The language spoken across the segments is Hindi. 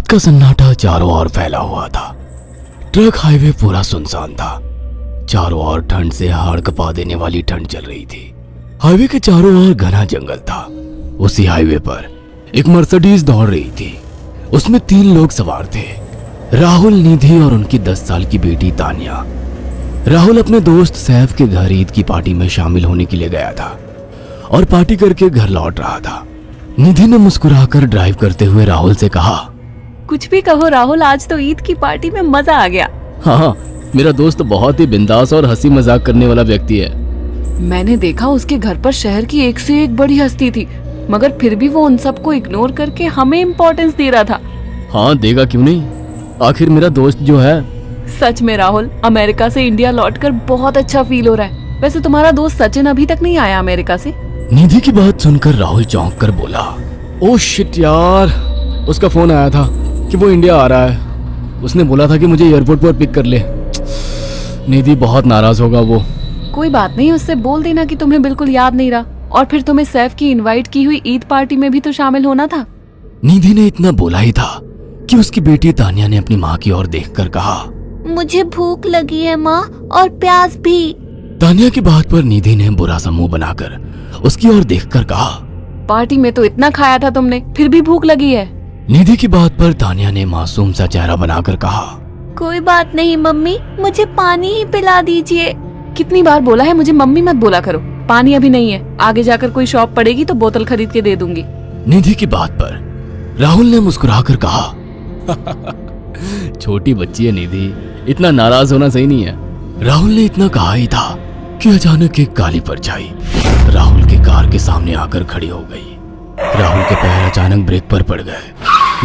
रात का सन्नाटा चारों ओर फैला हुआ था। ट्रक हाईवे पूरा सुनसान था। चारों ओर ठंड से हाड़ कपा देने वाली ठंड चल रही थी। हाईवे के चारों ओर घना जंगल था। उसी हाईवे पर एक मर्सिडीज दौड़ रही थी। उसमें 3 लोग सवार थे, राहुल, निधि और उनकी 10 साल की बेटी तानिया। राहुल अपने दोस्त सैफ के घर ईद की पार्टी में शामिल होने के लिए गया था और पार्टी करके घर लौट रहा था। निधि ने मुस्कुराकर ड्राइव करते हुए राहुल से कहा, कुछ भी कहो राहुल, आज तो ईद की पार्टी में मजा आ गया। हाँ, मेरा दोस्त बहुत ही बिंदास और हंसी मजाक करने वाला व्यक्ति है। मैंने देखा उसके घर पर शहर की एक से एक बड़ी हस्ती थी, मगर फिर भी वो उन सबको इग्नोर करके हमें इम्पोर्टेंस दे रहा था। हाँ, देगा क्यों नहीं, आखिर मेरा दोस्त जो है। सच में राहुल, अमेरिका से इंडिया लौटकर बहुत अच्छा फील हो रहा है। वैसे तुम्हारा दोस्त सचिन अभी तक नहीं आया अमेरिका से? निधि की बात सुनकर राहुल चौंक कर बोला, ओह शिट यार, उसका फोन आया था कि वो इंडिया आ रहा है। उसने बोला था कि मुझे एयरपोर्ट पर पिक कर ले। निधि बहुत नाराज होगा वो। कोई बात नहीं, उससे बोल देना कि तुम्हें बिल्कुल याद नहीं रहा, और फिर तुम्हें सैफ की इनवाइट की हुई ईद पार्टी में भी तो शामिल होना था। निधि ने इतना बोला ही था कि उसकी बेटी तानिया ने अपनी माँ की ओर देखकर कहा, मुझे भूख लगी है माँ, और प्यास भी। तानिया की बात पर निधि ने बुरा सा मुंह बनाकर उसकी ओर देखकर कहा, पार्टी में तो इतना खाया था तुमने, फिर भी भूख लगी है? निधि की बात पर तानिया ने मासूम सा चेहरा बनाकर कहा, कोई बात नहीं मम्मी, मुझे पानी ही पिला दीजिए। कितनी बार बोला है मुझे मम्मी मत बोला करो। पानी अभी नहीं है, आगे जाकर कोई शॉप पड़ेगी तो बोतल खरीद के दे दूंगी। निधि की बात पर राहुल ने मुस्कुराकर कहा, छोटी बच्ची है निधि, इतना नाराज होना सही नहीं है। राहुल ने इतना कहा ही था कि अचानक एक काली परछाई राहुल की कार के सामने आकर खड़ी हो गई। राहुल के पैर अचानक ब्रेक पर पड़ गए।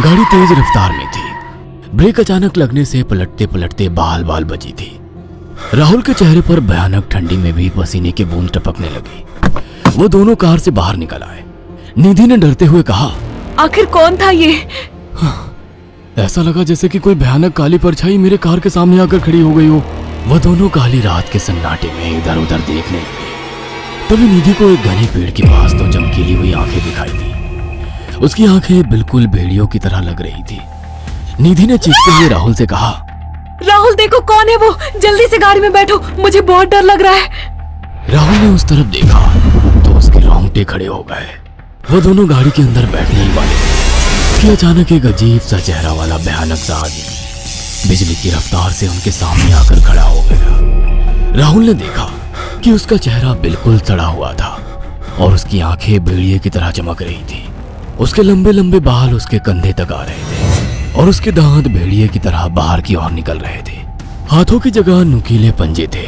गाड़ी तेज रफ्तार में थी। ब्रेक अचानक लगने से पलटते पलटते बाल बाल बची थी। राहुल के चेहरे पर भयानक ठंडी में भी पसीने की बूंद टपकने लगी। वो दोनों कार से बाहर निकल आए। निधि ने डरते हुए कहा, आखिर कौन था ये? ऐसा लगा जैसे कि कोई भयानक काली परछाई मेरे कार के सामने आकर खड़ी हो गई हो। वह दोनों काली रात के सन्नाटे में इधर उधर देखने लगे। तभी निधि को एक घने पेड़ के पास दो चमकीली हुई आंखें दिखाई दी। उसकी आंखें बिल्कुल भेड़ियों की तरह लग रही थी। निधि ने चीखते हुए राहुल से कहा, राहुल देखो कौन है वो, जल्दी से गाड़ी में बैठो, मुझे बहुत डर लग रहा है। राहुल ने उस तरफ देखा तो उसके रोंगटे खड़े हो गए। वो दोनों गाड़ी के अंदर बैठने ही वाले थे कि अचानक एक अजीब सा चेहरा वाला भयानक सा आदमी बिजली की रफ्तार से उनके सामने आकर खड़ा हो गया। राहुल ने देखा कि उसका चेहरा बिल्कुल सड़ा हुआ था और उसकी आंखें भेड़िए की तरह चमक रही थी। उसके लंबे लंबे बाल उसके कंधे तक आ रहे थे और उसके दांत भेड़िए की तरह बाहर की ओर निकल रहे थे। हाथों की जगह नुकीले पंजे थे।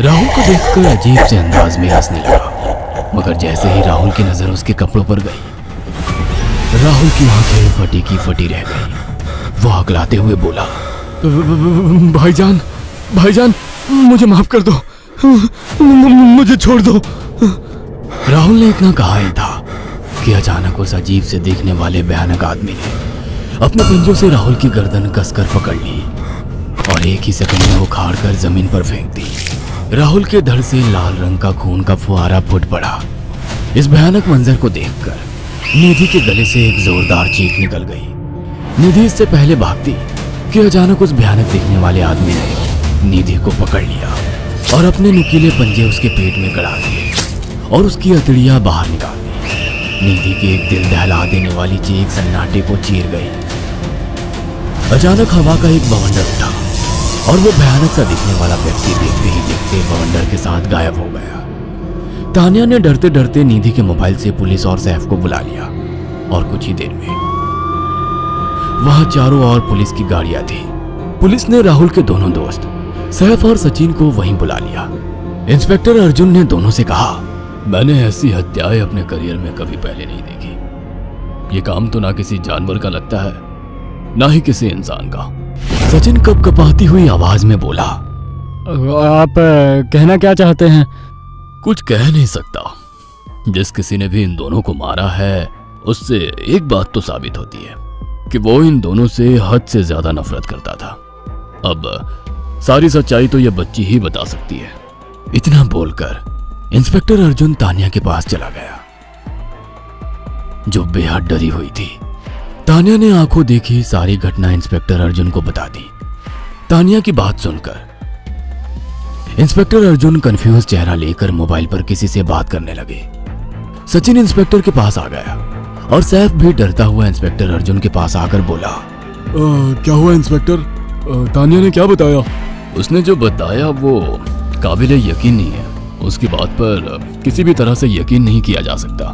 राहुल को देखकर अजीब से अंदाज में हंसने लगा, मगर जैसे ही राहुल की नजर उसके कपड़ों पर गई, राहुल की आंखें फटी की फटी रह गई। वो हकलाते हुए बोला, भाईजान, भाईजान, मुझे माफ कर दो, मुझे छोड़ दो। राहुल ने इतना कहा ही था कि अचानक उस अजीब से दिखने वाले भयानक आदमी ने अपने पंजों से राहुल की गर्दन कसकर पकड़ ली और एक ही सेकंड में उखाड़ कर जमीन पर फेंक दी। राहुल के धड़ से लाल रंग का खून का फुहारा फूट पड़ा। इस भयानक मंजर को देखकर निधि के गले से एक जोरदार चीख निकल गई। निधि इससे पहले भागती कि अचानक उस भयानक दिखने वाले आदमी ने निधि को पकड़ लिया और अपने नुकीले पंजे उसके पेट में गड़ा दिए और उसकी अतड़ियां बाहर निकाल दी। निधि की एक दिल दहला देने वाली चीख सन्नाटे को चीर गई। अचानक हवा का एक बवंडर उठा और वो भयानक सा दिखने वाला व्यक्ति देखते ही देखते बवंडर के साथ गायब हो गया। तानिया ने डरते डरते निधि के मोबाइल से पुलिस और सैफ को बुला लिया और कुछ ही देर में वहां चारों ओर पुलिस की गाड़ियां थी। पुलिस ने राहुल के दोनों दोस्त सैफ और सचिन को वहीं बुला लिया। इंस्पेक्टर अर्जुन ने दोनों से कहा, मैंने ऐसी हत्याएं अपने करियर में कभी पहले नहीं देखी। ये काम तो ना किसी जानवर का लगता है, ना ही किसी इंसान का। सचिन कपकपाती हुई आवाज में बोला, आप कहना क्या चाहते हैं? कुछ कह नहीं सकता। जिस किसी ने भी इन दोनों को मारा है उससे एक बात तो साबित होती है कि वो इन दोनों से हद से ज्यादा नफरत करता था। अब सारी सच्चाई तो ये बच्ची ही बता सकती है। इतना बोलकर इंस्पेक्टर अर्जुन तानिया के पास चला गया, जो बेहद डरी हुई थी। तानिया ने आंखों देखी सारी घटना इंस्पेक्टर अर्जुन को बता दी। तानिया की बात सुनकर इंस्पेक्टर अर्जुन कंफ्यूज चेहरा लेकर मोबाइल पर किसी से बात करने लगे। सचिन इंस्पेक्टर के पास आ गया और सैफ भी डरता हुआ इंस्पेक्टर अर्जुन के पास आकर बोला, क्या हुआ इंस्पेक्टर? तानिया ने क्या बताया? उसने जो बताया वो काबिले यकीन नहीं है। उसकी बात पर किसी भी तरह से यकीन नहीं किया जा सकता।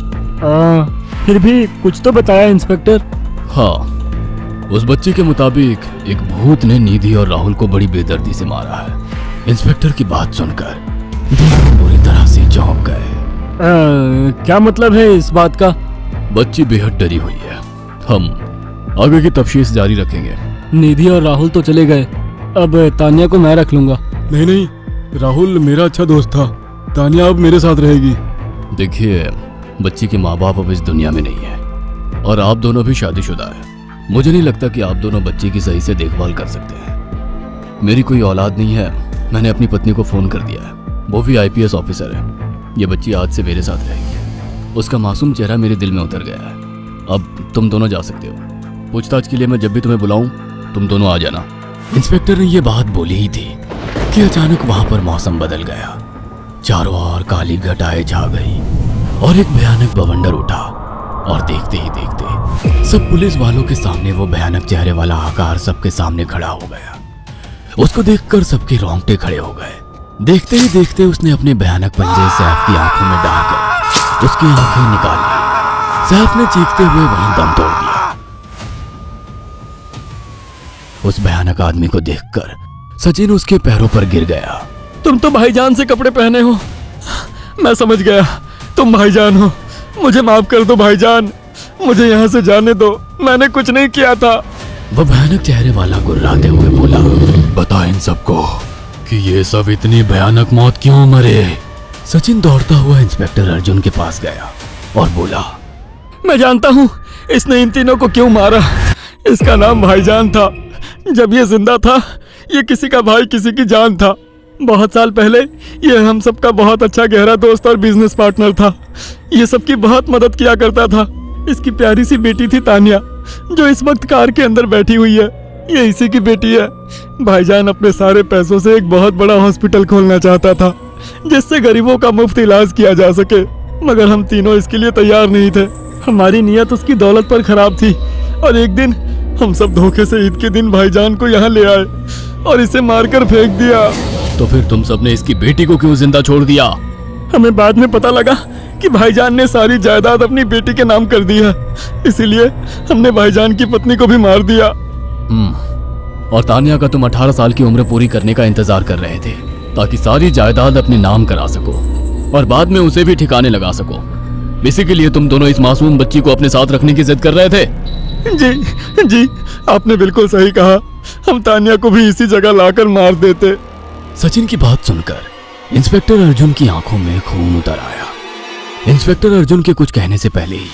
फिर भी कुछ तो बताया इंस्पेक्टर। हाँ, उस बच्चे के मुताबिक एक भूत ने निधि और राहुल को बड़ी बेदर्दी से मारा है। इंस्पेक्टर की बात सुनकर दोनों बुरी तरह से चौंक गए। क्या मतलब है इस बात का? बच्ची बेहद डरी हुई है। हम आगे की तफ्तीश जारी रखेंगे। निधि और राहुल तो चले गए, अब तानिया को मैं रख लूंगा। नहीं नहीं, राहुल मेरा अच्छा दोस्त था। तानिया अब मेरे साथ रहेगी। देखिए, बच्ची के माँ बाप अब इस दुनिया में नहीं है और आप दोनों भी शादीशुदा है। मुझे नहीं लगता कि आप दोनों बच्ची की सही से देखभाल कर सकते हैं। मेरी कोई औलाद नहीं है। मैंने अपनी पत्नी को फोन कर दिया है, वो भी आईपीएस ऑफिसर है। ये बच्ची आज से मेरे साथ रहेगी। उसका मासूम चेहरा मेरे दिल में उतर गया है। अब तुम दोनों जा सकते हो। पूछताछ के लिए मैं जब भी तुम्हें बुलाऊं तुम दोनों आ जाना। इंस्पेक्टर ने ये बात बोली ही थी कि अचानक वहां पर मौसम बदल गया। चारों ओर काली घटाएं छा गई और एक भयानक बवंडर उठा और देखते ही देखते सब पुलिस वालों के सामने वो भयानक चेहरे वाला आकार सबके सामने खड़ा हो गया। उसको देखकर सबके रोंगटे खड़े हो गए। देखते ही देखते उसने अपने भयानक पंजे सैफ की आंखों में डालकर उसकी आंखें निकाल ली। सैफ ने चीखते हुए वहीं दम तोड़ दिया। उस भयानक आदमी को देखकर सचिन उसके पैरों पर गिर गया। तुम तो भाईजान से कपड़े पहने हो। मैं समझ गया, तुम भाईजान हो। मुझे माफ कर दो भाईजान, मुझे यहाँ से जाने दो। मैंने कुछ नहीं किया था। वह भयानक चेहरे वाला गुर्राते हुए बोला, बता इन सबको कि ये सब इतनी भयानक मौत क्यों मरे। सचिन दौड़ता हुआ इंस्पेक्टर अर्जुन के पास गया और बोला, मैं जानता हूँ इसने इन तीनों को क्यों मारा। इसका नाम भाईजान था। जब ये जिंदा था ये किसी का भाई किसी की जान था। बहुत साल पहले ये हम सबका बहुत अच्छा गहरा दोस्त और बिजनेस पार्टनर था। ये सबकी बहुत मदद किया करता था। इसकी प्यारी सी बेटी थी तानिया, जो इस वक्त कार के अंदर बैठी हुई है। ये इसी की बेटी है। भाईजान अपने सारे पैसों से एक बहुत बड़ा हॉस्पिटल खोलना चाहता था जिससे गरीबों का मुफ्त इलाज किया जा सके, मगर हम तीनों इसके लिए तैयार नहीं थे। हमारी नीयत उसकी दौलत पर खराब थी और एक दिन हम सब धोखे से ईद के दिन भाईजान को यहाँ ले आए और इसे मारकर फेंक दिया। तो फिर तुम सबने इसकी बेटी को क्यों जिंदा छोड़ दिया? हमें बाद में पता लगा कि भाईजान ने सारी जायदाद अपनी बेटी के नाम कर दी है, इसीलिए हमने भाईजान की पत्नी को भी मार दिया। और तानिया का तुम 18 साल की उम्र पूरी करने का इंतजार कर रहे थे ताकि सारी जायदाद अपने नाम करा सको और बाद में उसे भी ठिकाने लगा सको। इसी के लिए तुम दोनों इस मासूम बच्ची को अपने साथ रखने की जिद कर रहे थे। जी, आपने बिल्कुल सही कहा। हम तानिया को भी इसी जगह लाकर मार देते। सचिन की बात सुनकर इंस्पेक्टर अर्जुन की आंखों में खून उतर आया। इंस्पेक्टर अर्जुन के कुछ कहने से पहले ही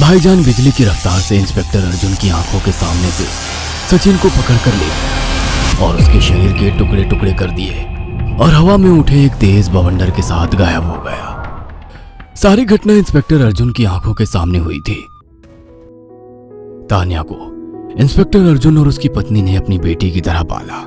भाईजान बिजली की रफ्तार से इंस्पेक्टर अर्जुन की आंखों के सामने से सचिन को पकड़कर ले गया और उसके शरीर के टुकड़े टुकड़े कर दिए और हवा में उठे एक तेज बवंडर के साथ गायब हो गया। सारी घटना इंस्पेक्टर अर्जुन की आंखों के सामने हुई थी। तानिया को इंस्पेक्टर अर्जुन और उसकी पत्नी ने अपनी बेटी की तरह पाला।